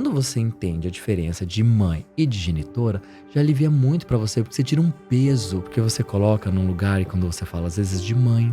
Quando você entende a diferença de mãe e de genitora, já alivia muito pra você, porque você tira um peso, porque você coloca num lugar e quando você fala às vezes de mãe,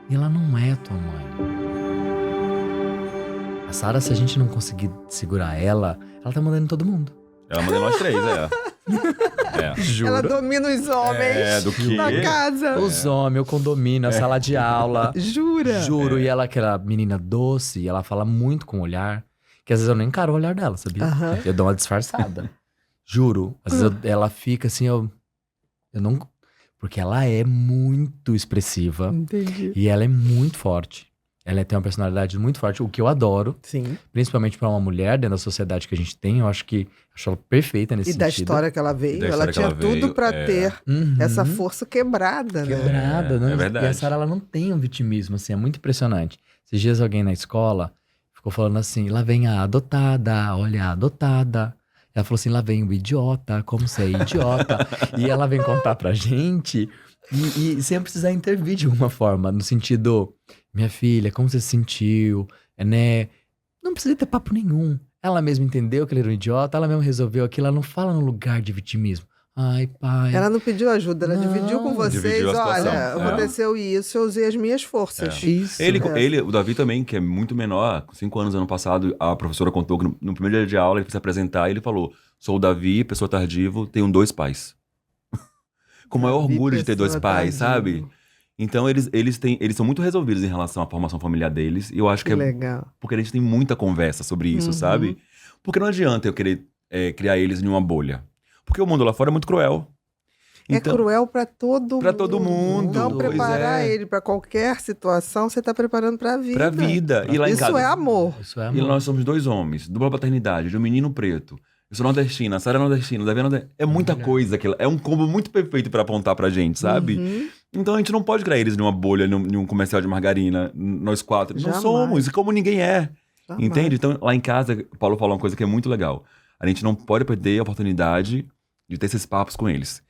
e ela não é tua mãe. A Sara, se a gente não conseguir segurar ela tá mandando em todo mundo. Ela manda nós três, Juro. Ela domina os homens do quê? na casa. Os homens, o condomínio, a sala de aula. Jura? Juro, e ela, aquela menina doce, ela fala muito com o olhar, que às vezes eu nem encaro o olhar dela, sabia? Aham. Eu dou uma disfarçada. Juro. Às vezes ela fica assim, eu não... Porque ela é muito expressiva Entendi. e ela é muito forte. Ela tem uma personalidade muito forte, o que eu adoro. Sim. Principalmente pra uma mulher dentro da sociedade que a gente tem. Eu acho ela perfeita nesse E sentido. da história que ela veio, da ela história que tinha ela veio, tudo pra ter Uhum. essa força quebrada, né? Quebrada, né? É verdade. E a Sara, ela não tem um vitimismo, assim, é muito impressionante. Esses dias alguém na escola ficou falando assim, lá vem a adotada, olha a adotada. Ela falou assim, lá vem o idiota, como você é idiota. E ela vem contar pra gente e sem precisar intervir de alguma forma, no sentido, minha filha, como você se sentiu, né? Não precisa ter papo nenhum. Ela mesma entendeu que ele era um idiota, ela mesma resolveu aquilo, ela não fala no lugar de vitimismo. Ai, pai. Ela não pediu ajuda, ela Não. dividiu com vocês, Dividiu a situação. olha, aconteceu isso, eu usei as minhas forças. Isso. O Davi também, que é muito menor, com 5 anos, ano passado, a professora contou que no primeiro dia de aula ele foi se apresentar e ele falou, sou o Davi, pessoa tardivo, tenho 2 pais. Com o maior Davi, orgulho de ter 2 pessoa pais, tardivo. sabe? Então eles são muito resolvidos em relação à formação familiar deles. E eu acho que Que é legal. porque a gente tem muita conversa sobre isso, sabe? Porque não adianta eu querer criar eles em uma bolha. Porque o mundo lá fora é muito cruel. É cruel pra todo Pra mundo. todo mundo, Então, pois preparar é. ele pra qualquer situação, você tá preparando pra vida. Pra vida. E lá em Isso casa, é amor. Isso é E amor. nós somos 2 homens, dupla paternidade, de um menino preto. Eu sou nordestina, a Sara é nordestina, o Davi é nordestino. É muita coisa, é um combo muito perfeito pra apontar pra gente, sabe? Uhum. Então a gente não pode criar eles numa bolha, num comercial de margarina, nós 4. Não Jamais. somos, e como ninguém é. Jamais. Entende? Então lá em casa, o Paulo falou uma coisa que é muito legal. A gente não pode perder a oportunidade de ter esses papos com eles.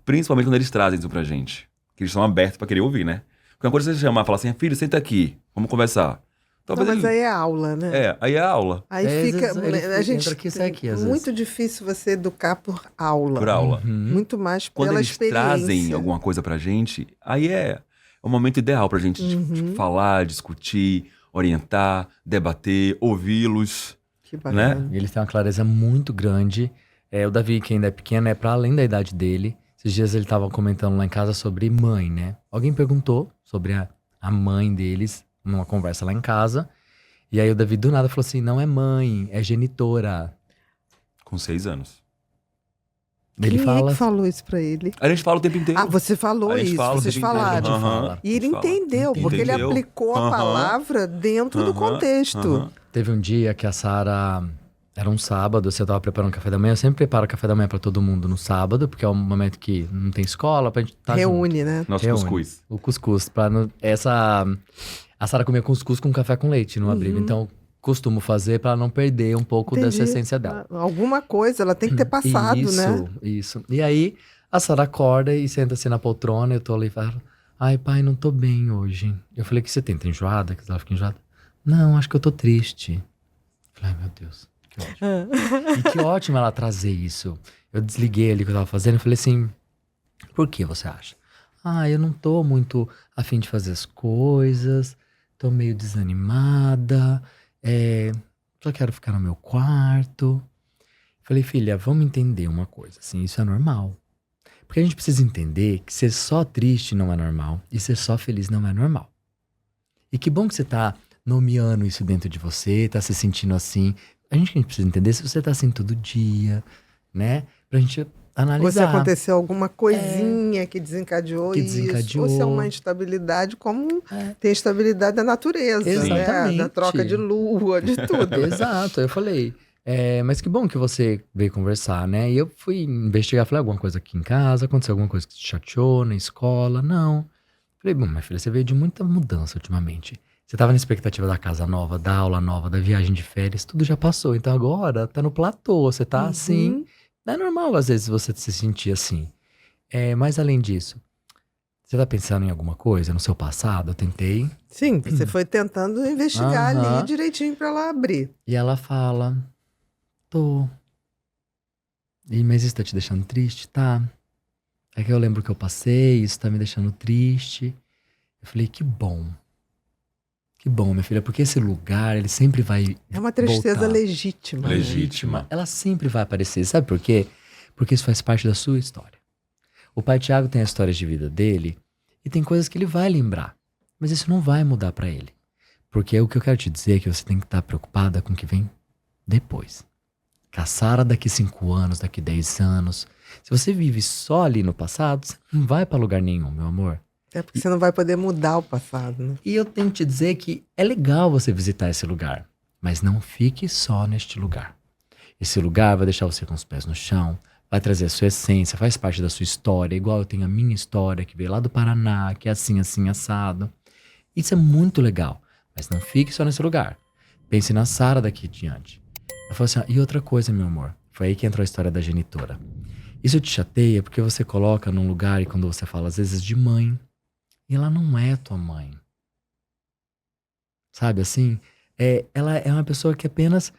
Principalmente quando eles trazem isso pra gente. Que eles estão abertos pra querer ouvir, né? Porque uma coisa é você chamar e falar assim, filho, senta aqui, vamos conversar. Não, Talvez mas aí é aula, né? aí é a aula. Aí É, às fica. vezes ele A gente entra aqui e sai aqui, às muito difícil você educar por aula. Por aula. Muito mais Quando pela eles experiência. trazem alguma coisa pra gente, aí é o momento ideal pra gente tipo, falar, discutir, orientar, debater, ouvi-los. Que bacana. Né? E eles têm uma clareza muito grande. O Davi, que ainda é pequeno, é pra além da idade dele. Esses dias ele tava comentando lá em casa sobre mãe, né? Alguém perguntou sobre a mãe deles numa conversa lá em casa. E aí o Davi do nada falou assim, não é mãe, é genitora. Com 6 anos. Ele Quem fala... é que falou isso pra ele? A gente fala o tempo inteiro. Ah, você falou A gente isso, fala o vocês tempo inteiro. falaram. Aham. E ele A gente fala. entendeu, porque ele Entendeu. aplicou a Aham. palavra dentro do Aham. contexto. Aham. Teve um dia que a Sara... Era um sábado, eu tava preparando café da manhã. Eu sempre preparo café da manhã pra todo mundo no sábado, porque é um momento que não tem escola, pra gente estar Reúne, né? Nosso Reúne. cuscuz. O cuscuz. A Sara comia cuscuz com café com leite no abrigo. Então, costumo fazer pra não perder um pouco Entendi. dessa essência dela. Alguma coisa, ela tem que ter passado, isso, né? Isso. E aí, a Sara acorda e senta assim na poltrona. Eu tô ali e falo, ai, pai, não tô bem hoje. Eu falei, o que você tem? Tá enjoada? Que ela fica enjoada? Não, acho que eu tô triste. Eu falei, ai, meu Deus, que ótimo. E que ótimo ela trazer isso. Eu desliguei ali o que eu tava fazendo e falei assim, por que você acha? Ah, eu não tô muito afim de fazer as coisas, tô meio desanimada, só quero ficar no meu quarto. Falei, filha, vamos entender uma coisa, assim, isso é normal. Porque a gente precisa entender que ser só triste não é normal e ser só feliz não é normal. E que bom que você tá nomeando isso dentro de você, tá se sentindo assim. A gente precisa entender se você tá assim todo dia, né? Pra gente analisar. Ou se aconteceu alguma coisinha que desencadeou Que isso. desencadeou. Ou se é uma instabilidade, como tem a estabilidade da natureza, né? Exatamente. Da troca de lua, de tudo. Exato, eu falei, mas que bom que você veio conversar, né? E eu fui investigar, falei, alguma coisa aqui em casa, aconteceu alguma coisa que te chateou na escola? Não. Falei, bom, minha filha, você veio de muita mudança ultimamente. Você tava na expectativa da casa nova, da aula nova, da viagem de férias, tudo já passou. Então agora tá no platô, você tá assim. É normal às vezes você se sentir assim. Mas além disso, você tá pensando em alguma coisa no seu passado? Eu tentei. Sim, você foi tentando investigar ali direitinho pra ela abrir. E ela fala, Tô. Mas isso tá te deixando triste? Tá. É que eu lembro que eu passei, isso tá me deixando triste. Eu falei, que bom. Que bom, minha filha, porque esse lugar, ele sempre vai É uma tristeza voltar. legítima. né? Legítima. Ela sempre vai aparecer. Sabe por quê? Porque isso faz parte da sua história. O pai Tiago tem a história de vida dele e tem coisas que ele vai lembrar. Mas isso não vai mudar pra ele. Porque o que eu quero te dizer é que você tem que estar preocupada com o que vem depois. Com a Sara daqui 5 anos, daqui 10 anos. Se você vive só ali no passado, você não vai pra lugar nenhum, meu amor. É porque você não vai poder mudar o passado, né? E eu tenho que te dizer que é legal você visitar esse lugar, mas não fique só neste lugar. Esse lugar vai deixar você com os pés no chão, vai trazer a sua essência, faz parte da sua história, igual eu tenho a minha história, que veio lá do Paraná, que é assim, assim, assado. Isso é muito legal, mas não fique só nesse lugar. Pense na Sara daqui diante. Eu falei assim, e outra coisa, meu amor, foi aí que entrou a história da genitora. Isso te chateia porque você coloca num lugar e quando você fala às vezes de mãe, e ela não é tua mãe. Sabe assim? Ela é uma pessoa que apenas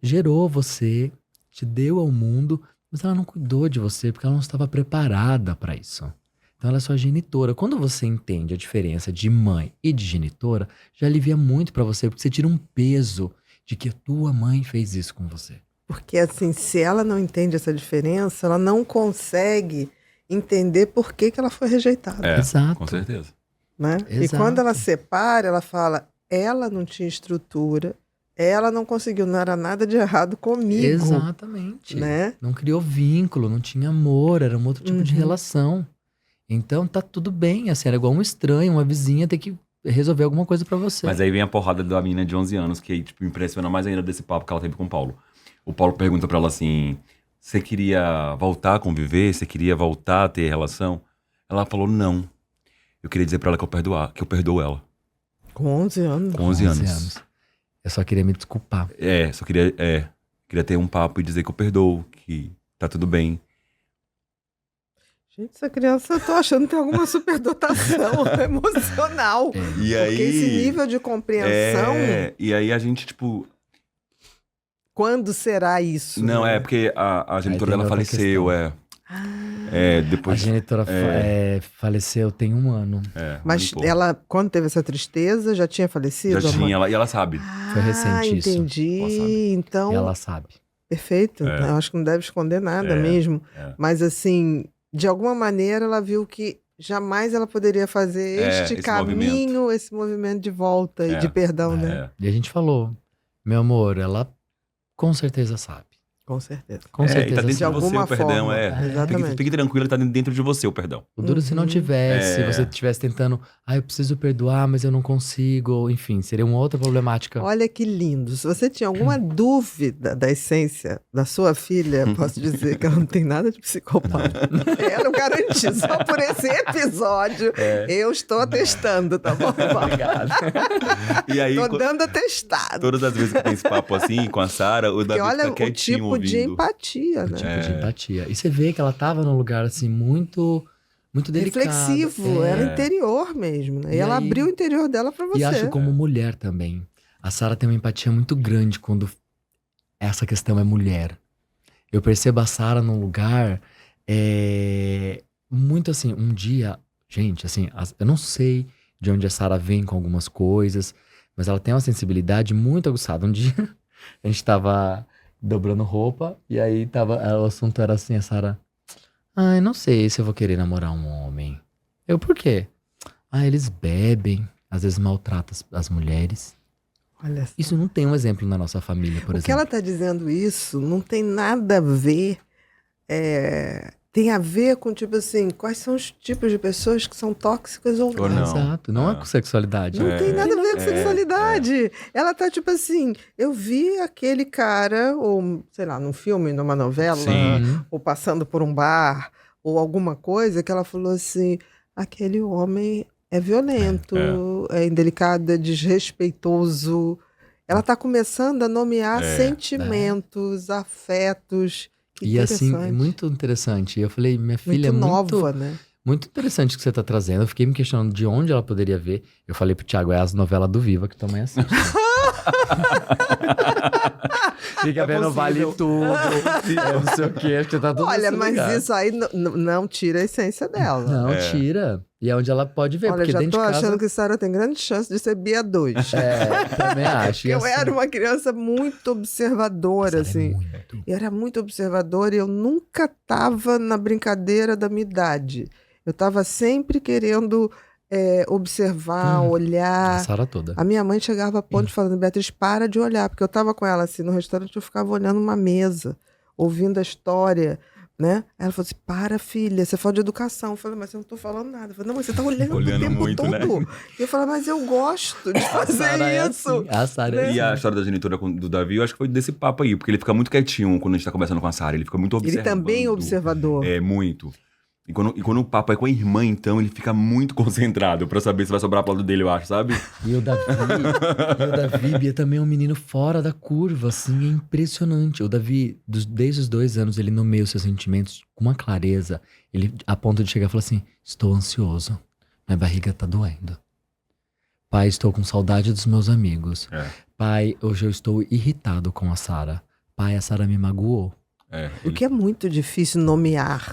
gerou você, te deu ao mundo, mas ela não cuidou de você porque ela não estava preparada para isso. Então ela é sua genitora. Quando você entende a diferença de mãe e de genitora, já alivia muito para você, porque você tira um peso de que a tua mãe fez isso com você. Porque, assim, se ela não entende essa diferença, ela não consegue entender por que ela foi rejeitada. Exato. Com certeza. Né? E Exato. quando ela separa, ela fala, ela não tinha estrutura, ela não conseguiu, não era nada de errado comigo. Exatamente. Né? Não criou vínculo, não tinha amor, era um outro tipo de relação. Então tá tudo bem, assim, era igual um estranho, uma vizinha ter que resolver alguma coisa pra você. Mas aí vem a porrada da menina de 11 anos, que tipo, impressiona mais ainda desse papo que ela teve com o Paulo. O Paulo pergunta pra ela assim, você queria voltar a conviver? Você queria voltar a ter relação? Ela falou, não. Eu queria dizer pra ela que eu perdoo ela. Com 11 anos. Com 11 anos. Eu só queria me desculpar. Só queria ter um papo e dizer que eu perdoo, que tá tudo bem. Gente, essa criança, eu tô achando que tem alguma superdotação emocional. E aí, Porque esse nível de compreensão, e aí a gente, tipo... quando será isso? Não, né? porque a genitora tem dela outra faleceu, Ah, depois... A genitora faleceu tem 1 ano. mas um ano e ela, quando teve essa tristeza, já tinha pouco. falecido? Já a mãe? tinha, e ela sabe. Foi recente isso. Entendi. Ela sabe. Então, Ela sabe. perfeito. Eu acho que não deve esconder nada mesmo. Mas, assim, de alguma maneira, ela viu que jamais ela poderia fazer este esse caminho, esse movimento de volta e de perdão, né? E a gente falou, meu amor, ela com certeza sabe. Com certeza. Com E certeza tá dentro sabe. de você alguma o perdão, forma. Exatamente. Fique tranquilo, tá dentro de você o perdão. O duro se não tivesse, se É. você estivesse tentando, eu preciso perdoar, mas eu não consigo, ou enfim, seria uma outra problemática. Olha que lindo. Se você tinha alguma dúvida da essência da sua filha, posso dizer que ela não tem nada de psicopata. Quero garantir. Só por esse episódio, eu estou atestando, tá bom? Obrigado. E aí, Tô dando atestado. todas as vezes que tem esse papo assim com a Sara, o Porque Davi olha fica o quietinho tipo ouvindo. de empatia, né? Tipo de empatia. E você vê que ela tava num lugar assim muito delicado. Reflexivo, É. era interior mesmo, né? E E ela aí- abriu o interior dela pra você. E acho como mulher também. A Sara tem uma empatia muito grande quando essa questão é mulher. Eu percebo a Sara num lugar muito assim, um dia, gente, assim, eu não sei de onde a Sara vem com algumas coisas, mas ela tem uma sensibilidade muito aguçada. Um dia a gente tava dobrando roupa e aí o assunto era assim, a Sara, não sei se eu vou querer namorar um homem. Eu, por quê? Eles bebem, às vezes maltratam as mulheres. Olha só. Isso não tem um exemplo na nossa família, por O exemplo. que ela está dizendo isso não tem nada a ver, tem a ver com, tipo assim, quais são os tipos de pessoas que são tóxicas ou não. Ou não. Exato, não é com sexualidade. Não tem nada a ver com sexualidade. Ela tá tipo assim, eu vi aquele cara, ou sei lá, num filme, numa novela, Sim. ou passando por um bar, ou alguma coisa, que ela falou assim, aquele homem é violento, é indelicado, é desrespeitoso. Ela tá começando a nomear sentimentos, afetos. Que E assim, interessante. muito interessante. Eu falei, minha filha Muito é nova, né? muito interessante o que você tá trazendo. Eu fiquei me questionando de onde ela poderia ver. Eu falei pro Thiago, é as novelas do Viva que tua mãe assiste. Fica vendo vale tudo. Não sei o quê, acho que tá tudo Olha, nesse mas lugar. isso aí não tira a essência dela. Não, tira. E é onde ela pode ver, Olha, porque já dentro tô de casa... achando que Sara tem grande chance de ser Bia 2. Também acho. E Eu assim, era uma criança muito observadora, Sara é assim. muito. Eu era muito observadora e eu nunca tava na brincadeira da minha idade. Eu tava sempre querendo observar, A olhar. Sara toda. A minha mãe chegava a ponto falando, Beatriz, para de olhar. Porque eu tava com ela assim no restaurante, eu ficava olhando uma mesa, ouvindo a história, né? Ela falou assim, para, filha, você fala de educação. Eu falei, mas eu não tô falando nada. Eu falei, não, mas você tá olhando o tempo muito, todo. né? E eu falei, mas eu gosto de fazer Sara é isso. assim. A Sara é E a assim. história da genitora do Davi, eu acho que foi desse papo aí, porque ele fica muito quietinho quando a gente tá conversando com a Sara, ele fica muito Ele observando. também é observador. É, muito. E quando o papo é com a irmã, então, ele fica muito concentrado pra saber se vai sobrar pro lado dele, eu acho, sabe? E o Davi, Bia, também é um menino fora da curva, assim, é impressionante. O Davi, desde os 2 anos, ele nomeia os seus sentimentos com uma clareza. Ele, a ponto de chegar e falar assim, estou ansioso, minha barriga tá doendo. Pai, estou com saudade dos meus amigos. Pai, hoje eu estou irritado com a Sara. Pai, a Sara me magoou. O que é muito difícil nomear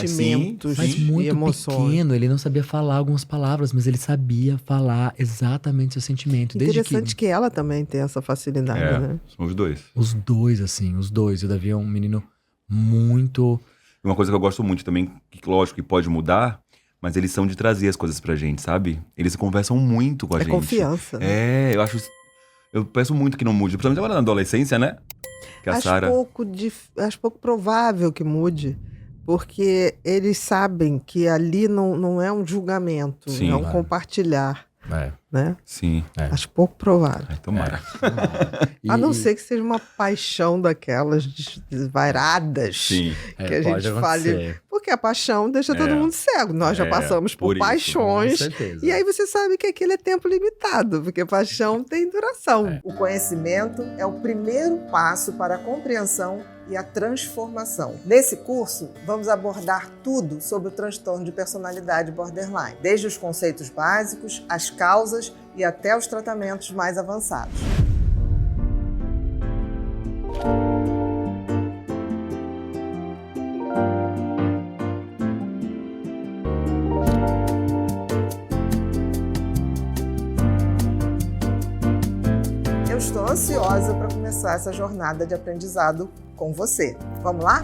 sentimentos Mas e muito emoções. pequeno, ele não sabia falar algumas palavras, mas ele sabia falar exatamente seu sentimento. Desde Interessante que ela também tem essa facilidade, né? São os dois. Os dois, assim, os dois. O Davi é um menino muito... E uma coisa que eu gosto muito também, que lógico que pode mudar, mas eles são de trazer as coisas pra gente, sabe? Eles conversam muito com a É gente. confiança, né? Eu peço muito que não mude, principalmente agora na adolescência, né? Que a Acho Sara... pouco provável que mude, porque eles sabem que ali não é um julgamento, Sim, é um vai. compartilhar, né? Sim. Acho pouco provável. Ai, tomara. A não ser que seja uma paixão daquelas desvairadas. Sim. Que a gente fale. acontecer. Porque a paixão deixa todo mundo cego. Nós já passamos por por isso, Com paixões. certeza. E aí você sabe que aquilo é tempo limitado, porque paixão tem duração. O conhecimento é o primeiro passo para a compreensão e a transformação. Nesse curso, vamos abordar tudo sobre o transtorno de personalidade borderline, desde os conceitos básicos, as causas e até os tratamentos mais avançados. Eu estou ansiosa para começar essa jornada de aprendizado com você. Vamos lá?